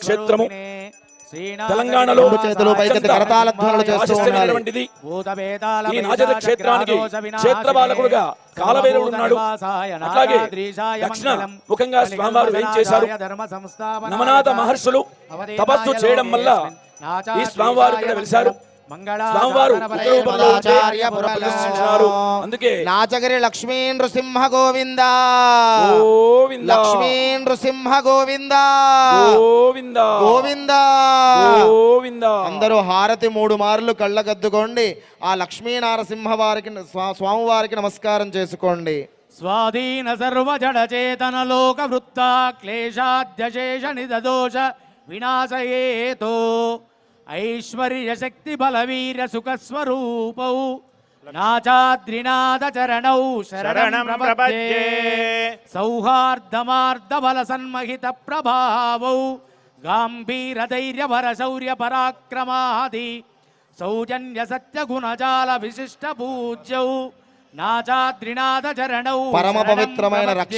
క్షేత్రము తెలంగాణలో చేతులు పైకెత్తి కరతాళ ధ్వనులు చేస్తూ ఉండాలి. ఈ నాజద క్షేత్రానికి క్షేత్రపాలకుడుగా కాలభైరవుడు ఉన్నాడు. అట్లాగే దక్షిణ ముఖంగా స్వామివారు వేయించేశారు. నమనాథ మహర్షులు తపస్సు చేయడం వల్ల ఈ స్వామివారు ఇక్కడ వెలిశారు. స్వామివారు అందుకే నాచగిరి లక్ష్మీ నృసింహ గోవింద లక్ష్మీ నృసింహ గోవింద గోవింద గోవింద గోవింద. అందరూ హారతి 3 మార్లు కళ్ళగద్దుకోండి. ఆ లక్ష్మీ నారసింహ వారికి స్వామివారికి నమస్కారం చేసుకోండి. స్వాధీన సర్వ జడ చేతన లోక వృత్త క్లేశాద్యశేష నిదోష వినాశయేతో ఐశ్వర్య శక్తి బలవీర సుఖస్వరూపౌ నాచాద్రినాథ చరణౌ శరణం ప్రపద్యే సౌహార్దమార్ద బల సన్మహిత ప్రభావౌ గాంభీర ధైర్య వర శౌర్య పరాక్రమాది సౌజన్య సత్య గుణజాల విశిష్ట పూజ్యౌ నాచాద్రినాథ చరణౌ పరమ పవిత్రమైన రక్ష